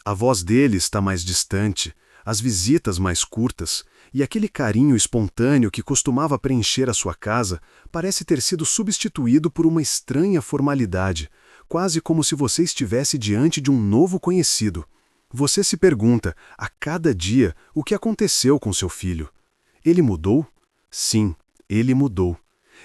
A voz dele está mais distante, as visitas mais curtas, e aquele carinho espontâneo que costumava preencher a sua casa parece ter sido substituído por uma estranha formalidade, quase como se você estivesse diante de um novo conhecido. Você se pergunta, a cada dia, o que aconteceu com seu filho. Ele mudou? Sim, ele mudou.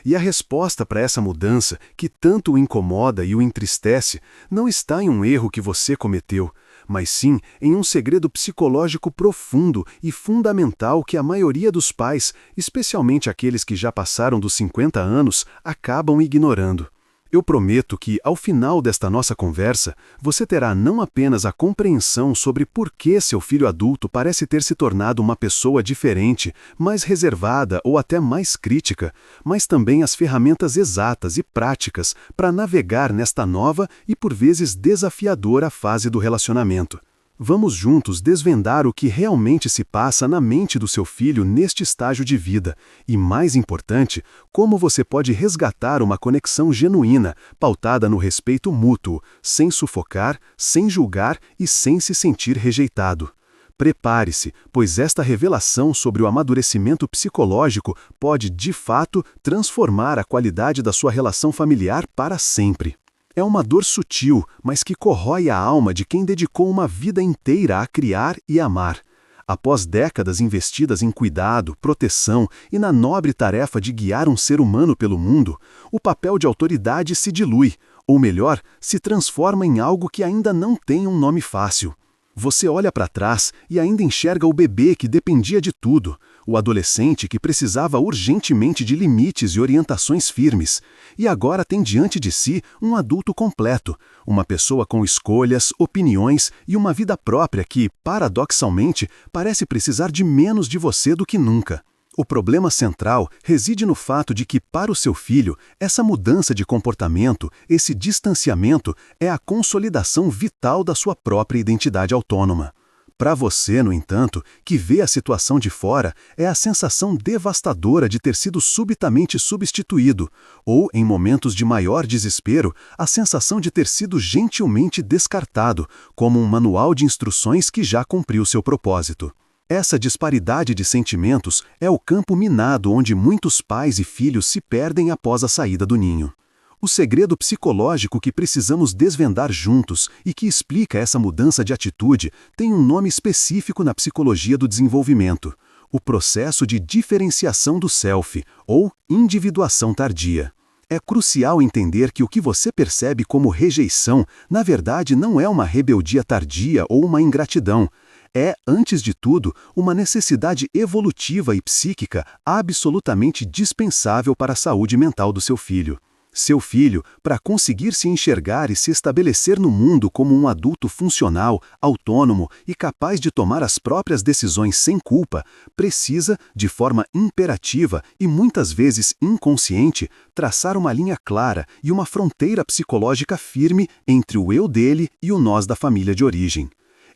E a resposta para essa mudança, que tanto o incomoda e o entristece, não está em um erro que você cometeu, mas sim em um segredo psicológico profundo e fundamental que a maioria dos pais, especialmente aqueles que já passaram dos 50 anos, acabam ignorando. Eu prometo que, ao final desta nossa conversa, você terá não apenas a compreensão sobre por que seu filho adulto parece ter se tornado uma pessoa diferente, mais reservada ou até mais crítica, mas também as ferramentas exatas e práticas para navegar nesta nova e por vezes desafiadora fase do relacionamento. Vamos juntos desvendar o que realmente se passa na mente do seu filho neste estágio de vida e, mais importante, como você pode resgatar uma conexão genuína, pautada no respeito mútuo, sem sufocar, sem julgar e sem se sentir rejeitado. Prepare-se, pois esta revelação sobre o amadurecimento psicológico pode, de fato, transformar a qualidade da sua relação familiar para sempre. É uma dor sutil, mas que corrói a alma de quem dedicou uma vida inteira a criar e amar. Após décadas investidas em cuidado, proteção e na nobre tarefa de guiar um ser humano pelo mundo, o papel de autoridade se dilui, ou melhor, se transforma em algo que ainda não tem um nome fácil. Você olha para trás e ainda enxerga o bebê que dependia de tudo, o adolescente que precisava urgentemente de limites e orientações firmes, e agora tem diante de si um adulto completo, uma pessoa com escolhas, opiniões e uma vida própria que, paradoxalmente, parece precisar de menos de você do que nunca. O problema central reside no fato de que, para o seu filho, essa mudança de comportamento, esse distanciamento, é a consolidação vital da sua própria identidade autônoma. Para você, no entanto, que vê a situação de fora, é a sensação devastadora de ter sido subitamente substituído, ou, em momentos de maior desespero, a sensação de ter sido gentilmente descartado, como um manual de instruções que já cumpriu seu propósito. Essa disparidade de sentimentos é o campo minado onde muitos pais e filhos se perdem após a saída do ninho. O segredo psicológico que precisamos desvendar juntos e que explica essa mudança de atitude tem um nome específico na psicologia do desenvolvimento: o processo de diferenciação do self, ou individuação tardia. É crucial entender que o que você percebe como rejeição, na verdade, não é uma rebeldia tardia ou uma ingratidão. É, antes de tudo, uma necessidade evolutiva e psíquica absolutamente dispensável para a saúde mental do seu filho. Seu filho, para conseguir se enxergar e se estabelecer no mundo como um adulto funcional, autônomo e capaz de tomar as próprias decisões sem culpa, precisa, de forma imperativa e muitas vezes inconsciente, traçar uma linha clara e uma fronteira psicológica firme entre o eu dele e o nós da família de origem.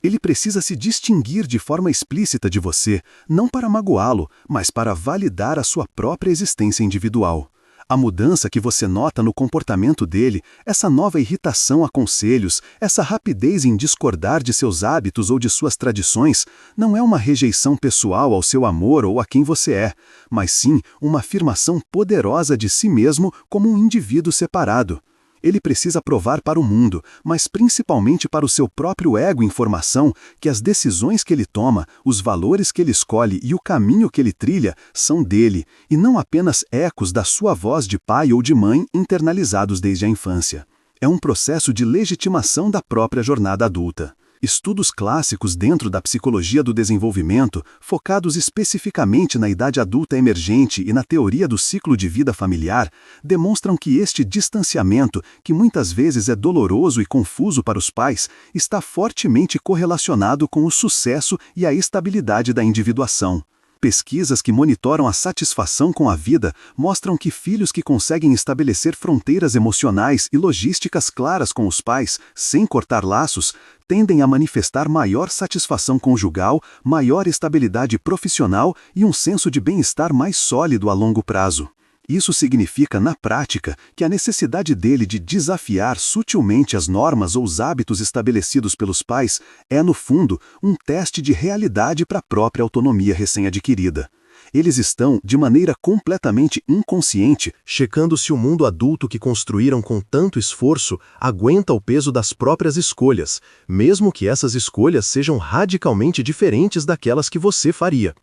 Ele precisa se distinguir de forma explícita de você, não para magoá-lo, mas para validar a sua própria existência individual. A mudança que você nota no comportamento dele, essa nova irritação a conselhos, essa rapidez em discordar de seus hábitos ou de suas tradições, não é uma rejeição pessoal ao seu amor ou a quem você é, mas sim uma afirmação poderosa de si mesmo como um indivíduo separado. Ele precisa provar para o mundo, mas principalmente para o seu próprio ego em formação, que as decisões que ele toma, os valores que ele escolhe e o caminho que ele trilha são dele, e não apenas ecos da sua voz de pai ou de mãe internalizados desde a infância. É um processo de legitimação da própria jornada adulta. Estudos clássicos dentro da psicologia do desenvolvimento, focados especificamente na idade adulta emergente e na teoria do ciclo de vida familiar, demonstram que este distanciamento, que muitas vezes é doloroso e confuso para os pais, está fortemente correlacionado com o sucesso e a estabilidade da individuação. Pesquisas que monitoram a satisfação com a vida mostram que filhos que conseguem estabelecer fronteiras emocionais e logísticas claras com os pais, sem cortar laços, tendem a manifestar maior satisfação conjugal, maior estabilidade profissional e um senso de bem-estar mais sólido a longo prazo. Isso significa, na prática, que a necessidade dele de desafiar sutilmente as normas ou os hábitos estabelecidos pelos pais é, no fundo, um teste de realidade para a própria autonomia recém-adquirida. Eles estão, de maneira completamente inconsciente, checando se o mundo adulto que construíram com tanto esforço aguenta o peso das próprias escolhas, mesmo que essas escolhas sejam radicalmente diferentes daquelas que você faria.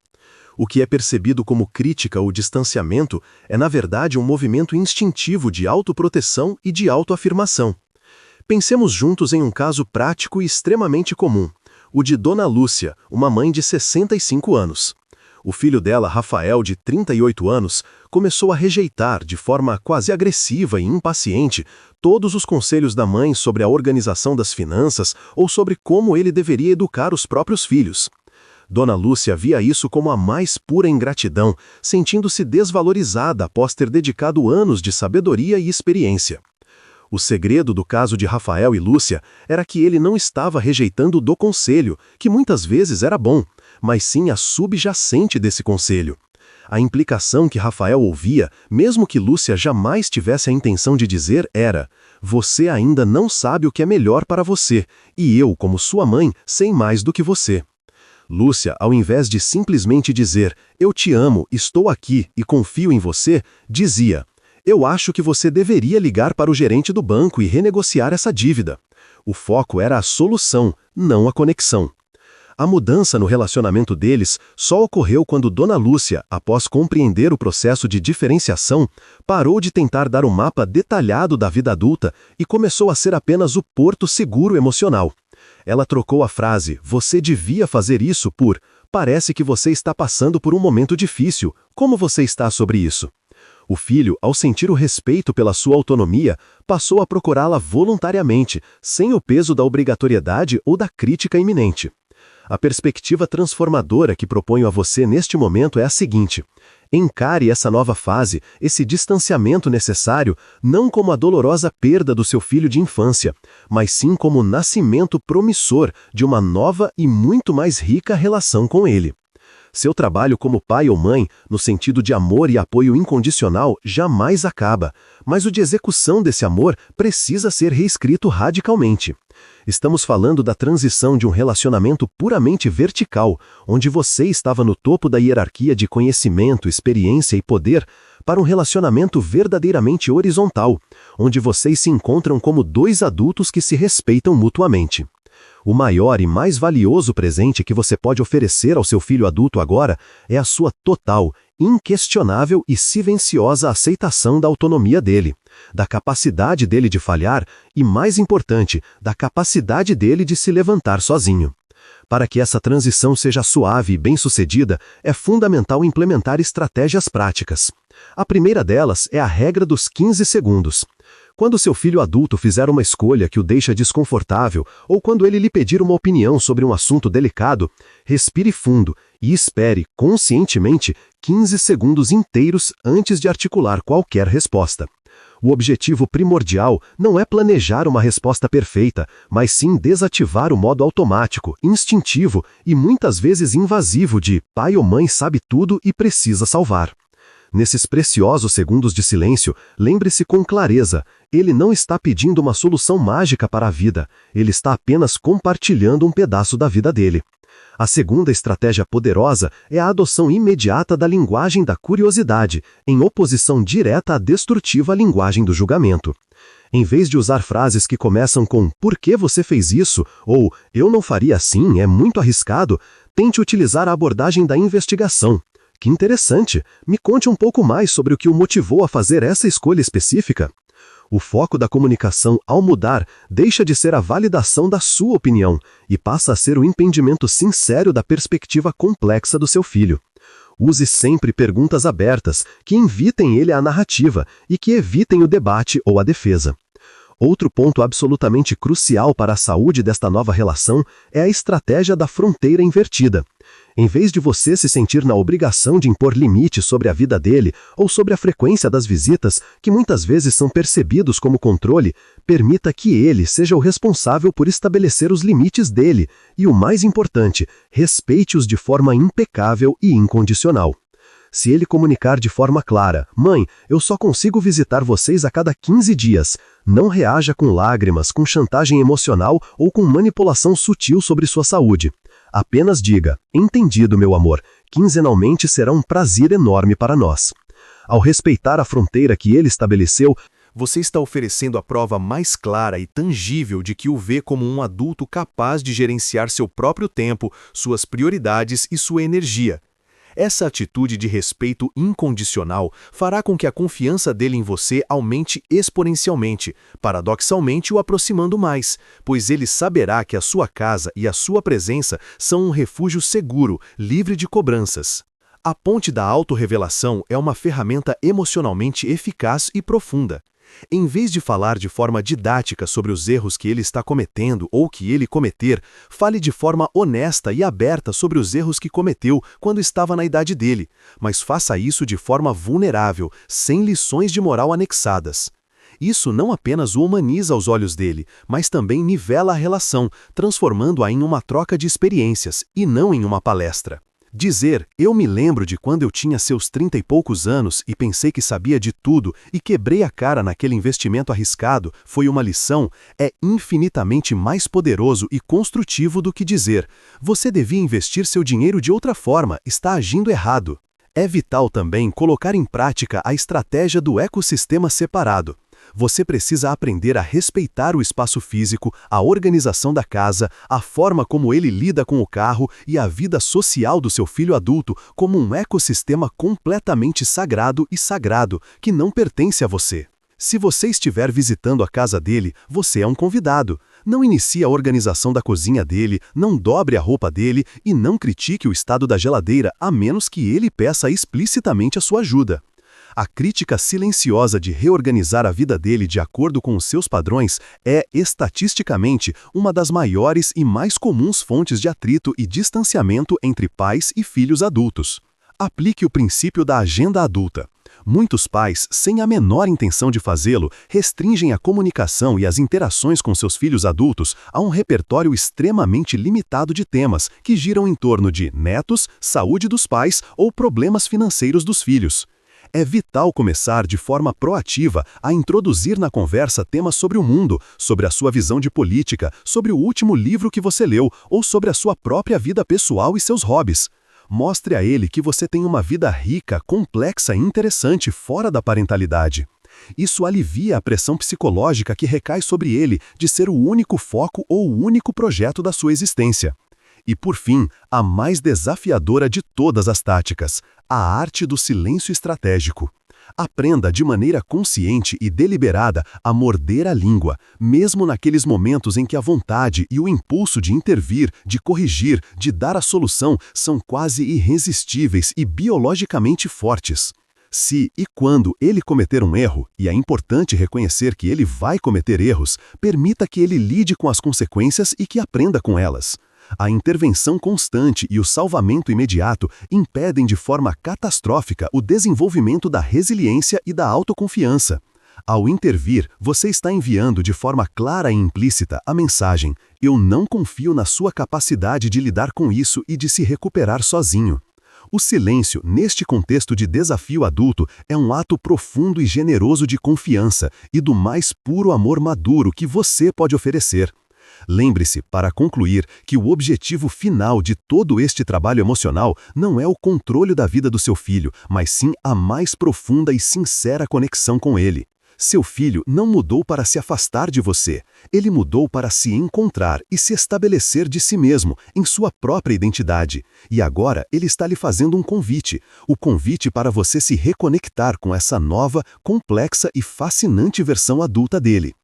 O que é percebido como crítica ou distanciamento é, na verdade, um movimento instintivo de autoproteção e de autoafirmação. Pensemos juntos em um caso prático e extremamente comum, o de Dona Lúcia, uma mãe de 65 anos. O filho dela, Rafael, de 38 anos, começou a rejeitar, de forma quase agressiva e impaciente, todos os conselhos da mãe sobre a organização das finanças ou sobre como ele deveria educar os próprios filhos. Dona Lúcia via isso como a mais pura ingratidão, sentindo-se desvalorizada após ter dedicado anos de sabedoria e experiência. O segredo do caso de Rafael e Lúcia era que ele não estava rejeitando do conselho, que muitas vezes era bom, mas sim a subjacente desse conselho. A implicação que Rafael ouvia, mesmo que Lúcia jamais tivesse a intenção de dizer, era: você ainda não sabe o que é melhor para você, e eu, como sua mãe, sei mais do que você. Lúcia, ao invés de simplesmente dizer, eu te amo, estou aqui e confio em você, dizia, eu acho que você deveria ligar para o gerente do banco e renegociar essa dívida. O foco era a solução, não a conexão. A mudança no relacionamento deles só ocorreu quando Dona Lúcia, após compreender o processo de diferenciação, parou de tentar dar um mapa detalhado da vida adulta e começou a ser apenas o porto seguro emocional. Ela trocou a frase, você devia fazer isso por, parece que você está passando por um momento difícil, como você está sobre isso? O filho, ao sentir o respeito pela sua autonomia, passou a procurá-la voluntariamente, sem o peso da obrigatoriedade ou da crítica iminente. A perspectiva transformadora que proponho a você neste momento é a seguinte: encare essa nova fase, esse distanciamento necessário, não como a dolorosa perda do seu filho de infância, mas sim como o nascimento promissor de uma nova e muito mais rica relação com ele. Seu trabalho como pai ou mãe, no sentido de amor e apoio incondicional, jamais acaba, mas o de execução desse amor precisa ser reescrito radicalmente. Estamos falando da transição de um relacionamento puramente vertical, onde você estava no topo da hierarquia de conhecimento, experiência e poder, para um relacionamento verdadeiramente horizontal, onde vocês se encontram como dois adultos que se respeitam mutuamente. O maior e mais valioso presente que você pode oferecer ao seu filho adulto agora é a sua total, inquestionável e silenciosa aceitação da autonomia dele, da capacidade dele de falhar e, mais importante, da capacidade dele de se levantar sozinho. Para que essa transição seja suave e bem-sucedida, é fundamental implementar estratégias práticas. A primeira delas é a regra dos 15 segundos. Quando seu filho adulto fizer uma escolha que o deixa desconfortável ou quando ele lhe pedir uma opinião sobre um assunto delicado, respire fundo e espere, conscientemente, 15 segundos inteiros antes de articular qualquer resposta. O objetivo primordial não é planejar uma resposta perfeita, mas sim desativar o modo automático, instintivo e muitas vezes invasivo de pai ou mãe sabe tudo e precisa salvar. Nesses preciosos segundos de silêncio, lembre-se com clareza, ele não está pedindo uma solução mágica para a vida, ele está apenas compartilhando um pedaço da vida dele. A segunda estratégia poderosa é a adoção imediata da linguagem da curiosidade, em oposição direta à destrutiva linguagem do julgamento. Em vez de usar frases que começam com "por que você fez isso?" ou "eu não faria assim, é muito arriscado", tente utilizar a abordagem da investigação. Que interessante! Me conte um pouco mais sobre o que o motivou a fazer essa escolha específica. O foco da comunicação, ao mudar, deixa de ser a validação da sua opinião e passa a ser o entendimento sincero da perspectiva complexa do seu filho. Use sempre perguntas abertas, que invitem ele à narrativa e que evitem o debate ou a defesa. Outro ponto absolutamente crucial para a saúde desta nova relação é a estratégia da fronteira invertida. Em vez de você se sentir na obrigação de impor limites sobre a vida dele ou sobre a frequência das visitas, que muitas vezes são percebidos como controle, permita que ele seja o responsável por estabelecer os limites dele e, o mais importante, respeite-os de forma impecável e incondicional. Se ele comunicar de forma clara: "Mãe, eu só consigo visitar vocês a cada 15 dias", não reaja com lágrimas, com chantagem emocional ou com manipulação sutil sobre sua saúde. Apenas diga: "Entendido, meu amor. Quinzenalmente será um prazer enorme para nós." Ao respeitar a fronteira que ele estabeleceu, Você está oferecendo a prova mais clara e tangível de que o vê como um adulto capaz de gerenciar seu próprio tempo, suas prioridades e sua energia. Essa atitude de respeito incondicional fará com que a confiança dele em você aumente exponencialmente, paradoxalmente o aproximando mais, pois ele saberá que a sua casa e a sua presença são um refúgio seguro, livre de cobranças. A ponte da autorrevelação é uma ferramenta emocionalmente eficaz e profunda. Em vez de falar de forma didática sobre os erros que ele está cometendo ou que ele cometer, fale de forma honesta e aberta sobre os erros que cometeu quando estava na idade dele, mas faça isso de forma vulnerável, sem lições de moral anexadas. Isso não apenas o humaniza aos olhos dele, mas também nivela a relação, transformando-a em uma troca de experiências, e não em uma palestra. Dizer: "Eu me lembro de quando eu tinha seus 30 e poucos anos e pensei que sabia de tudo e quebrei a cara naquele investimento arriscado, foi uma lição", é infinitamente mais poderoso e construtivo do que dizer: "Você devia investir seu dinheiro de outra forma, está agindo errado." É vital também colocar em prática a estratégia do ecossistema separado. Você precisa aprender a respeitar o espaço físico, a organização da casa, a forma como ele lida com o carro e a vida social do seu filho adulto como um ecossistema completamente sagrado e sagrado, que não pertence a você. Se você estiver visitando a casa dele, você é um convidado. Não inicie a organização da cozinha dele, não dobre a roupa dele e não critique o estado da geladeira, a menos que ele peça explicitamente a sua ajuda. A crítica silenciosa de reorganizar a vida dele de acordo com os seus padrões é, estatisticamente, uma das maiores e mais comuns fontes de atrito e distanciamento entre pais e filhos adultos. Aplique o princípio da agenda adulta. Muitos pais, sem a menor intenção de fazê-lo, restringem a comunicação e as interações com seus filhos adultos a um repertório extremamente limitado de temas que giram em torno de netos, saúde dos pais ou problemas financeiros dos filhos. É vital começar de forma proativa a introduzir na conversa temas sobre o mundo, sobre a sua visão de política, sobre o último livro que você leu ou sobre a sua própria vida pessoal e seus hobbies. Mostre a ele que você tem uma vida rica, complexa e interessante fora da parentalidade. Isso alivia a pressão psicológica que recai sobre ele de ser o único foco ou o único projeto da sua existência. E, por fim, a mais desafiadora de todas as táticas, a arte do silêncio estratégico. Aprenda de maneira consciente e deliberada a morder a língua, mesmo naqueles momentos em que a vontade e o impulso de intervir, de corrigir, de dar a solução são quase irresistíveis e biologicamente fortes. Se e quando ele cometer um erro, e é importante reconhecer que ele vai cometer erros, permita que ele lide com as consequências e que aprenda com elas. A intervenção constante e o salvamento imediato impedem de forma catastrófica o desenvolvimento da resiliência e da autoconfiança. Ao intervir, você está enviando de forma clara e implícita a mensagem: "Eu não confio na sua capacidade de lidar com isso e de se recuperar sozinho." O silêncio, neste contexto de desafio adulto, é um ato profundo e generoso de confiança e do mais puro amor maduro que você pode oferecer. Lembre-se, para concluir, que o objetivo final de todo este trabalho emocional não é o controle da vida do seu filho, mas sim a mais profunda e sincera conexão com ele. Seu filho não mudou para se afastar de você, ele mudou para se encontrar e se estabelecer de si mesmo, em sua própria identidade. E agora ele está lhe fazendo um convite, o convite para você se reconectar com essa nova, complexa e fascinante versão adulta dele.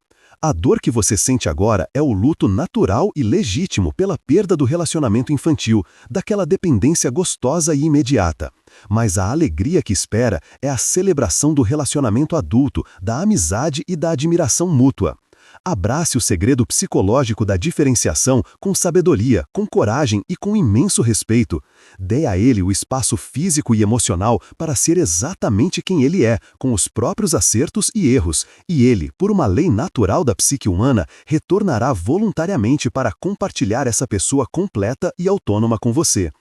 A dor que você sente agora é o luto natural e legítimo pela perda do relacionamento infantil, daquela dependência gostosa e imediata. Mas a alegria que espera é a celebração do relacionamento adulto, da amizade e da admiração mútua. Abrace o segredo psicológico da diferenciação com sabedoria, com coragem e com imenso respeito. Dê a ele o espaço físico e emocional para ser exatamente quem ele é, com os próprios acertos e erros, e ele, por uma lei natural da psique humana, retornará voluntariamente para compartilhar essa pessoa completa e autônoma com você.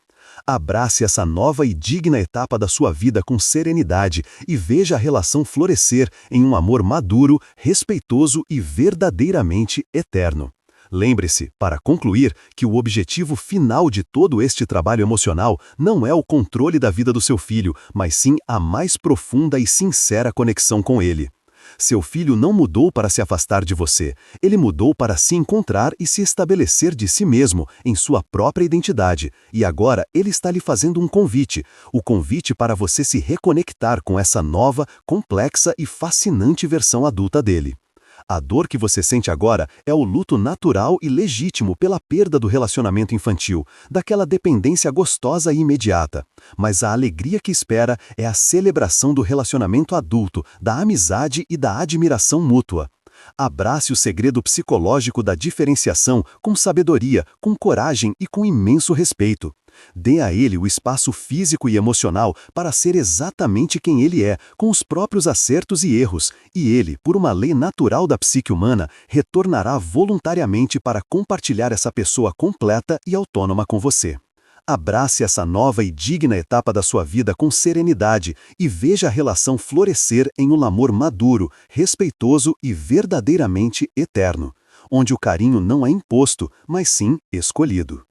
Abrace essa nova e digna etapa da sua vida com serenidade e veja a relação florescer em um amor maduro, respeitoso e verdadeiramente eterno. Lembre-se, para concluir, que o objetivo final de todo este trabalho emocional não é o controle da vida do seu filho, mas sim a mais profunda e sincera conexão com ele. Seu filho não mudou para se afastar de você, ele mudou para se encontrar e se estabelecer de si mesmo, em sua própria identidade. E agora ele está lhe fazendo um convite, o convite para você se reconectar com essa nova, complexa e fascinante versão adulta dele. A dor que você sente agora é o luto natural e legítimo pela perda do relacionamento infantil, daquela dependência gostosa e imediata. Mas a alegria que espera é a celebração do relacionamento adulto, da amizade e da admiração mútua. Abrace o segredo psicológico da diferenciação com sabedoria, com coragem e com imenso respeito. Dê a ele o espaço físico e emocional para ser exatamente quem ele é, com os próprios acertos e erros, e ele, por uma lei natural da psique humana, retornará voluntariamente para compartilhar essa pessoa completa e autônoma com você. Abrace essa nova e digna etapa da sua vida com serenidade e veja a relação florescer em um amor maduro, respeitoso e verdadeiramente eterno, onde o carinho não é imposto, mas sim escolhido.